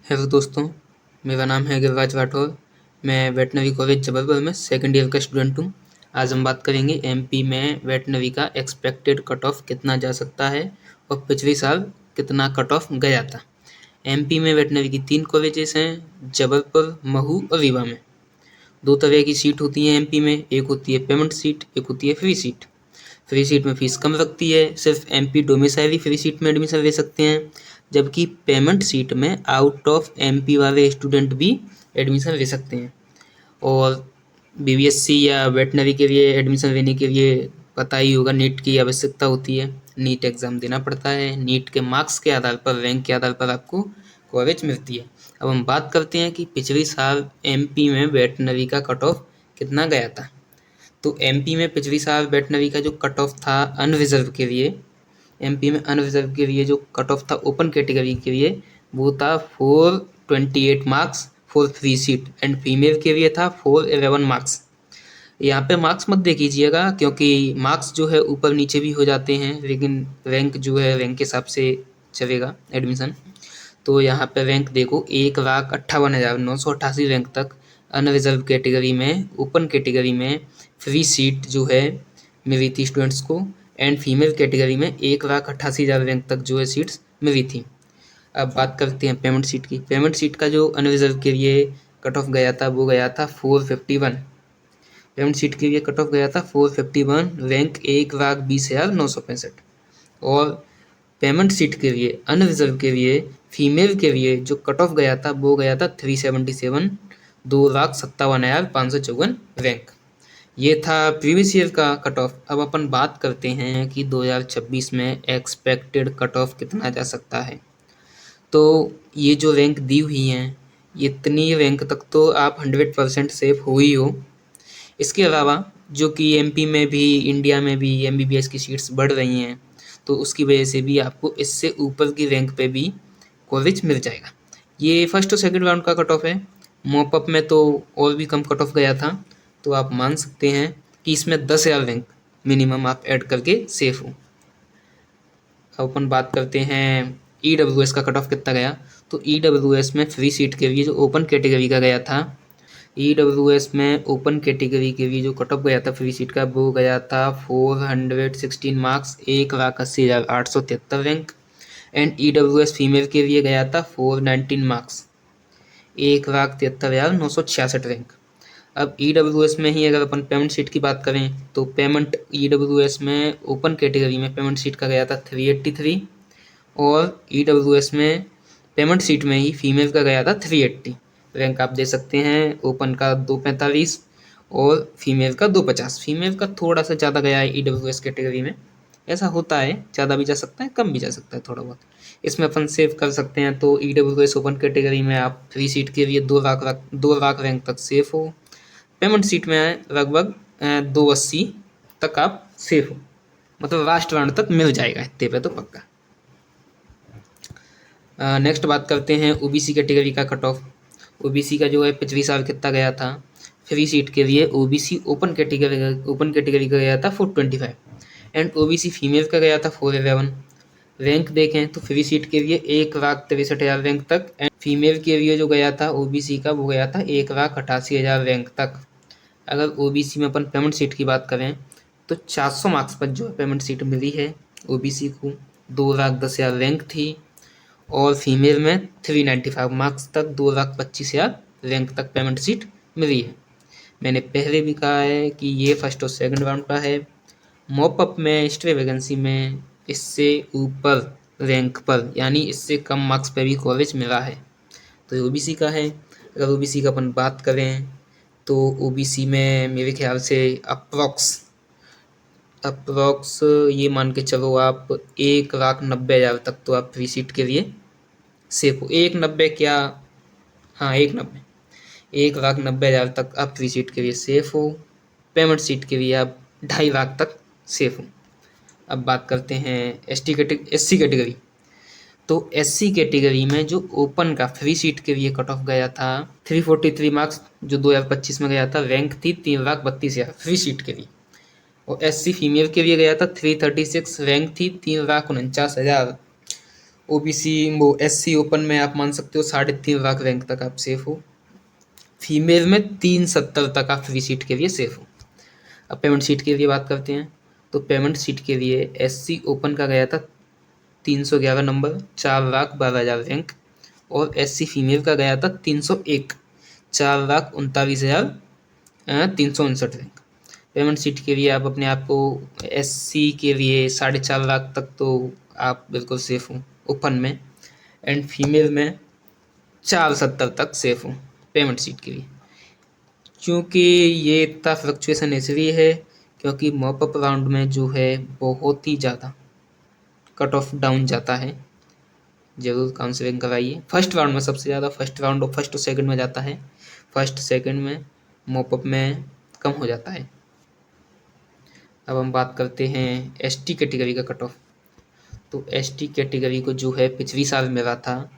Hello दोस्तों, मेरा नाम है गिरिराज राठौर। मैं वेटनरी कॉलेज जबलपुर में सेकंड ईयर का स्टूडेंट हूँ। आज हम बात करेंगे एमपी में वेटनरी का एक्सपेक्टेड कट ऑफ कितना जा सकता है और पिछले साल कितना कट ऑफ गया था। एमपी में वेटनरी की 3 कॉलेजेस हैं, जबलपुर, महू और रीवा में। 2 तरह की सीट होती है एमपी में, एक होती है पेमेंट सीट, एक होती है फ्री सीट। फ्री सीट में फीस कम लगती है, सिर्फ एमपी डोमिसाइली फ्री सीट में एडमिशन ले सकते हैं, जबकि पेमेंट सीट में आउट ऑफ एमपी वाले स्टूडेंट भी एडमिशन ले सकते हैं। और बीबीएससी या वेटनरी के लिए एडमिशन लेने के लिए पता ही होगा, नीट की आवश्यकता होती है। नीट एग्ज़ाम देना पड़ता है। नीट के मार्क्स के आधार पर, रैंक के आधार पर आपको कॉलेज मिलती है। अब हम बात करते हैं कि पिछले साल एमपी में वेटनरी का कट ऑफ कितना गया था। तो एमपी में पिछली साल वेटनरी का जो कट ऑफ था अनरिजर्व के लिए, एमपी में अनरिजर्व के लिए जो कट ऑफ था ओपन कैटेगरी के लिए, वो था 428 marks for free seat, and female के लिए था 411 मार्क्स। यहाँ पे मार्क्स मत देखिएगा, क्योंकि मार्क्स जो है ऊपर नीचे भी हो जाते हैं, लेकिन रैंक जो है रैंक के हिसाब से चलेगा एडमिशन। तो यहाँ पे रैंक देखो, 1,58,988 रैंक तक अनरिजर्व कैटेगरी में, ओपन कैटेगरी में फ्री सीट जो है मिली थी स्टूडेंट्स को, एंड फीमेल कैटेगरी में 1,88,000 रैंक तक जो है सीट्स मिली थी। अब बात करते हैं पेमेंट सीट की। पेमेंट सीट का जो अनरिजर्व के लिए कट ऑफ गया था वो गया था 451। पेमेंट सीट के लिए कट ऑफ गया था 451, रैंक 1,20,965। और पेमेंट सीट के लिए अनरिजर्व के लिए फीमेल के लिए जो कट ऑफ गया था वो गया था 377, 2,57,554 रैंक। ये था प्रीवियस ईयर का कट ऑफ। अब अपन बात करते हैं कि 2026 में एक्सपेक्टेड कट ऑफ कितना जा सकता है। तो ये जो रैंक दी हुई हैं, इतनी रैंक तक तो आप 100% सेफ हो ही हो। इसके अलावा जो कि एमपी में भी, इंडिया में भी एमबीबीएस की सीट्स बढ़ रही हैं, तो उसकी वजह से भी आपको इससे ऊपर की रैंक पे भी कॉलेज मिल जाएगा। ये फर्स्ट और सेकंड राउंड का कट ऑफ है। मॉपअप में तो और भी कम कट ऑफ गया था, तो आप मान सकते हैं कि इसमें 10,000 रैंक मिनिमम आप ऐड करके सेफ हो। अब अपन बात करते हैं ईडब्ल्यूएस का कट ऑफ कितना गया। तो ईडब्ल्यूएस में फ्री सीट के लिए जो ओपन कैटेगरी का गया था, ईडब्ल्यूएस में ओपन कैटेगरी के लिए जो कट ऑफ गया था फ्री सीट का, वो गया था 416 marks, 1,80,873 rank. And EWS female के लिए गया था 419 मार्क्स, 1,73,966 रैंक। अब ईडब्ल्यूएस में ही अगर अपन पेमेंट सीट की बात करें, तो पेमेंट ईडब्ल्यूएस में ओपन कैटेगरी में पेमेंट सीट का गया था 383, और ईडब्ल्यूएस में पेमेंट सीट में ही फीमेल का गया था 380। रैंक आप दे सकते हैं, ओपन का 245 और फीमेल का 250। फीमेल का थोड़ा सा ज़्यादा गया है ईडब्ल्यूएस कैटेगरी में, ऐसा होता है, ज़्यादा भी जा सकता है, कम भी जा सकता है थोड़ा बहुत। इसमें अपन सेव कर सकते हैं। तो ईडब्ल्यूएस ओपन कैटेगरी में आप फ्री सीट के लिए 2 लाख रैंक तक सेफ हो। पेमेंट सीट में लगभग 280 तक आप सेफ हो, मतलब लास्ट राउंड तक मिल जाएगा, इतने पे तो पक्का। नेक्स्ट बात करते हैं ओबीसी कैटेगरी का कट ऑफ। ओबीसी का जो है पिछली साल कितना गया था फ्री सीट के लिए। ओबीसी ओपन कैटेगरी का गया था 425, एंड ओबीसी फीमेल का गया था 411। रैंक देखें तो फ्री सीट के लिए 1,63,000 रैंक तक, एंड फीमेल के लिए जो गया था ओबीसी का, वो गया था 1,88,000 रैंक तक। अगर ओबीसी में अपन पेमेंट सीट की बात करें, तो 400 मार्क्स पर जो पेमेंट सीट मिली है ओबीसी को, 2,10,000 रैंक थी, और फीमेल में 395 मार्क्स तक 2,25,000 रैंक तक पेमेंट सीट मिली है। मैंने पहले भी कहा है कि ये फर्स्ट और सेकंड राउंड का है। मॉपअप में, हिस्ट्री वैकेंसी में इससे ऊपर रैंक पर, यानी इससे कम मार्क्स पर भी कॉलेज मिला है, तो ये ओबीसी का है। अगर ओबीसी का अपन बात करें, तो ओबीसी में मेरे ख्याल से अप्रॉक्स ये मान के चलो आप 1,90,000 तक तो आप फ्री सीट के लिए सेफ हो। 1,90 क्या, हाँ 1,90, 1,90,000 तक आप फ्री सीट के लिए सेफ हो। पेमेंट सीट के लिए आप 2.5 लाख तक सेफ हो। अब बात करते हैं एससी कैटेगरी। तो एससी कैटेगरी में जो ओपन का फ्री सीट के लिए कट ऑफ गया था 343 मार्क्स, जो 2025 में गया था, रैंक थी 3,32,000 फ्री सीट के लिए। और एससी फीमेल के लिए गया था 336, रैंक थी 3,49,000। ओबीसी वो एससी ओपन में आप मान सकते हो 3.5 लाख रैंक तक आप सेफ हो। फीमेल में 370 तक आप फ्री सीट के लिए सेफ हो। अब पेमेंट सीट के लिए बात करते हैं। तो पेमेंट सीट के लिए एससी ओपन का गया था 311 नंबर, 4,12,000 रैंक। और एससी फीमेल का गया था 301, 4,39,359 रैंक। पेमेंट सीट के लिए आप अपने आप को एससी के लिए 4.5 लाख तक तो आप बिल्कुल सेफ हो ओपन में, एंड फीमेल में 470 तक सेफ हो पेमेंट सीट के लिए। क्योंकि ये इतना फ्लक्चुएसन इसलिए है क्योंकि मॉपअप राउंड में जो है बहुत ही ज़्यादा कट ऑफ डाउन जाता है। जरूर काउंसलिंग कराइए। फर्स्ट राउंड में सबसे ज़्यादा, फर्स्ट राउंड और फर्स्ट और सेकंड में जाता है, फर्स्ट सेकंड में मॉपअप में कम हो जाता है। अब हम बात करते हैं एसटी कैटेगरी का कट ऑफ। तो एसटी कैटेगरी को जो है पिछली साल मिला था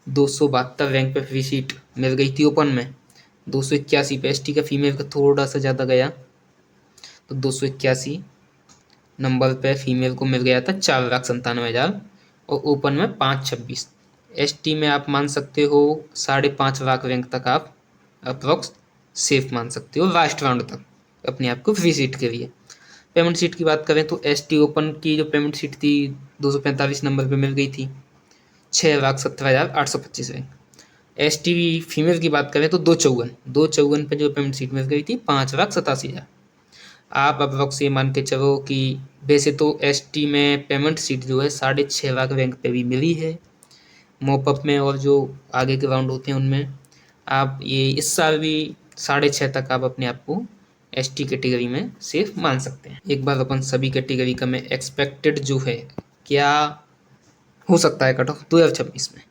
272 रैंक पे फ्री सीट मिल गई थी ओपन में, 281 पे। एसटी का फीमेल का थोड़ा सा ज़्यादा गया, तो 281 नंबर पे फीमेल को मिल गया था 4,97,000 और ओपन में 526। एसटी में आप मान सकते हो 5.5 लाख रैंक तक आप अप्रॉक्स सेफ मान सकते हो लास्ट राउंड तक अपने आप को फ्री सीट के लिए। पेमेंट सीट की बात करें तो एसटी ओपन की जो पेमेंट सीट थी 245 नंबर पे मिल गई थी 6,17,825 रैंक। एसटी फीमेल की बात करें तो 254 पे जो पेमेंट सीट मिल गई थी 5,87,000। आप अप्रॉक्स ये मान के चलो कि वैसे तो एसटी में पेमेंट सीट जो है 6.5 लाख रैंक पे भी मिली है मॉपअप में, और जो आगे के राउंड होते हैं उनमें आप ये इस साल भी 6.5 तक आप अपने आप को एसटी कैटेगरी में सेफ मान सकते हैं। एक बार अपन सभी कैटेगरी का मैं एक्सपेक्टेड जो है क्या हो सकता है कट ऑफ 2026 में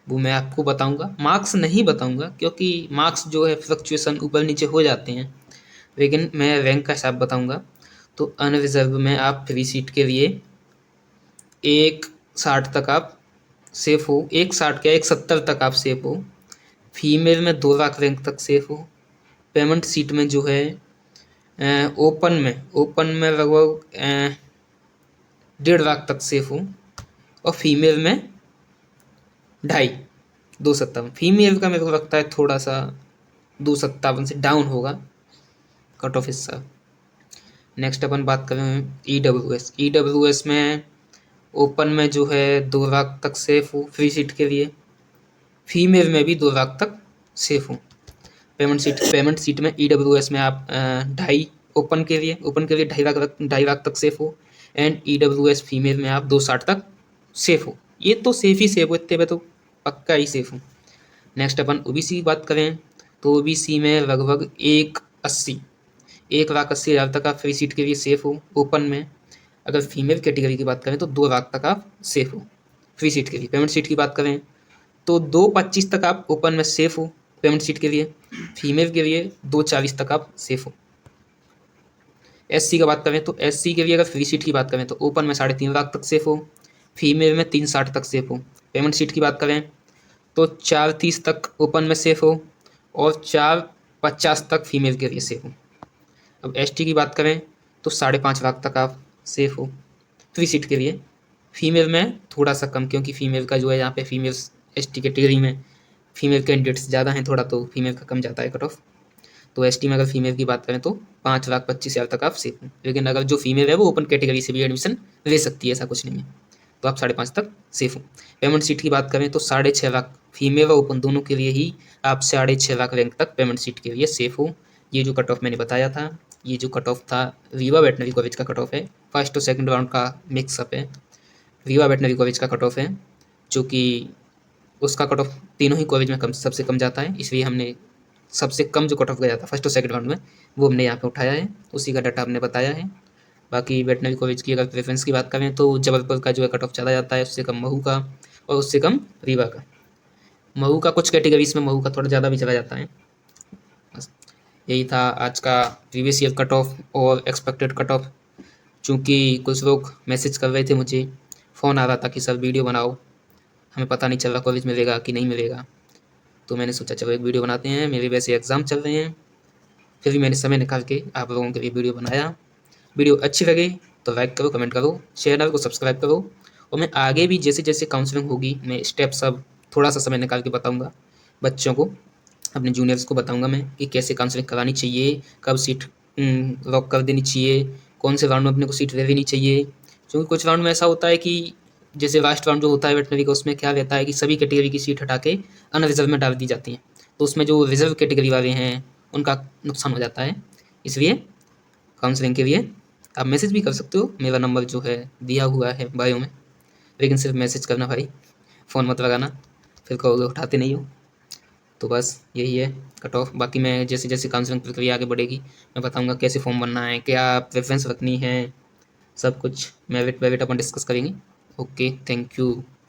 वो मैं आपको बताऊंगा। मार्क्स नहीं बताऊंगा क्योंकि मार्क्स जो है फ्लक्चुएसन ऊपर नीचे हो जाते हैं, लेकिन मैं रैंक का हिसाब बताऊंगा। तो अनरिजर्व में आप फ्री सीट के लिए 160 तक आप सेफ हो, 160 क्या 170 तक आप सेफ हो। फीमेल में 2 लाख रैंक तक सेफ हो। पेमेंट सीट में जो है ओपन में लगभग 1.5 लाख तक सेफ हो, और फीमेल में 2.5, 257। फीमेल का मेरे को लगता है थोड़ा सा 257 से डाउन होगा कट ऑफ हिस्सा। नेक्स्ट अपन बात करें ईडब्ल्यूएस में ओपन में जो है 2 लाख तक सेफ हो फ्री सीट के लिए, फीमेल में भी 2 लाख तक सेफ हो। पेमेंट सीट में ईडब्ल्यूएस में आप 2.5 ओपन के लिए 2.5 लाख तक सेफ हो, एंड ईडब्ल्यूएस फीमेल में आप 260 तक सेफ हो। ये तो सेफ ही सेफ हो, इतने पे तो पक्का ही सेफ हो। नेक्स्ट अपन ओबीसी की बात करें तो ओबीसी में लगभग 1,80,000 तक आप फ्री सीट के लिए सेफ हो ओपन में। अगर फीमेल कैटेगरी की बात करें तो 2 लाख तक आप सेफ हो फ्री सीट के लिए। पेमेंट सीट की बात करें तो 225 तक आप ओपन में सेफ हो पेमेंट सीट के लिए, फीमेल के लिए 240 तक आप सेफ हो। एससी का बात करें तो एससी के लिए अगर फ्री सीट की बात करें तो ओपन में 3.5 लाख तक सेफ हो, फीमेल में 360 तक सेफ हो। पेमेंट सीट की बात करें तो 430 तक ओपन में सेफ हो, और 450 तक फीमेल के लिए सेफ हो। अब एसटी की बात करें तो 5.5 लाख तक आप सेफ हो फ्री सीट के लिए, फीमेल में थोड़ा सा कम, क्योंकि फीमेल का जो है यहाँ पे फीमेल एसटी कैटेगरी में फीमेल कैंडिडेट्स ज़्यादा हैं थोड़ा, तो फीमेल का कम जाता है कट ऑफ। तो एसटी में अगर फीमेल की बात करें तो 5,25,000 तक आप सेफ हो। लेकिन अगर जो फीमेल है वो ओपन कैटेगरी से भी एडमिशन ले सकती है, ऐसा कुछ नहीं है, तो आप 5.5 तक सेफ हो। पेमेंट सीट की बात करें तो 6.5 लाख फीमेल और ओपन दोनों के लिए ही आप 6.5 लाख रैंक तक पेमेंट सीट के लिए सेफ हो। ये जो कट ऑफ मैंने बताया था, ये जो कट ऑफ था रीवा वेटनरी कॉलेज का कट ऑफ है, फर्स्ट और सेकंड राउंड का मिक्सअप है। रीवा वेटनरी कॉलेज का कट ऑफ है जो कि उसका कट ऑफ तीनों ही कॉलेज में सबसे कम जाता है, इसलिए हमने सबसे कम जो कट ऑफ गया था फर्स्ट और सेकंड राउंड में वो हमने यहाँ पे उठाया है, उसी का डाटा हमने बताया है। बाकी वेटनरी कॉलेज की अगर प्रेफरेंस की बात करें तो जबलपुर का जो है कट ऑफ ज़्यादा जाता है, उससे कम महू का, और उससे कम रीवा का। महू का कुछ कैटेगरीज में महू का थोड़ा ज़्यादा भी चला जाता है। बस यही था आज का प्रीवियस ईयर कट ऑफ और एक्सपेक्टेड कट ऑफ। चूँकि कुछ लोग मैसेज कर रहे थे मुझे, फ़ोन आ रहा था कि सर वीडियो बनाओ, हमें पता नहीं चल रहा कॉलेज मिलेगा कि नहीं मिलेगा, तो मैंने सोचा चलो एक वीडियो बनाते हैं। मेरे वैसे एग्ज़ाम चल रहे हैं, फिर भी मैंने समय निकाल के आप लोगों के लिए वीडियो बनाया। वीडियो अच्छी लगे तो लाइक करो, कमेंट करो, चैनल को सब्सक्राइब करो, और मैं आगे भी जैसे जैसे काउंसलिंग होगी मैं स्टेप सब थोड़ा सा समय निकाल के बताऊँगा बच्चों को, अपने जूनियर्स को बताऊँगा मैं कि कैसे काउंसलिंग करानी चाहिए, कब सीट लॉक कर देनी चाहिए, कौन से राउंड में अपने को सीट दे देनी चाहिए। क्योंकि कुछ राउंड में ऐसा होता है कि जैसे लास्ट राउंड जो होता है वेटनरी का, उसमें क्या रहता है कि सभी कैटेगरी की सीट हटा के अनरिजर्व में डाल दी जाती हैं, तो उसमें जो रिजर्व कैटेगरी वाले हैं उनका नुकसान हो जाता है। इसलिए काउंसलिंग के लिए आप मैसेज भी कर सकते हो, मेरा नंबर जो है दिया हुआ है बायो में, लेकिन सिर्फ मैसेज करना भाई, फ़ोन मत लगाना, फिर कहोगे उठाते नहीं हो। तो बस यही है कट ऑफ। बाकी मैं जैसे जैसे काउंसलिंग प्रक्रिया आगे बढ़ेगी मैं बताऊंगा कैसे फॉर्म भरना है, क्या प्रेफरेंस रखनी है, सब कुछ मेरिट वेरिट अपन डिस्कस करेंगे। Okay, thank you.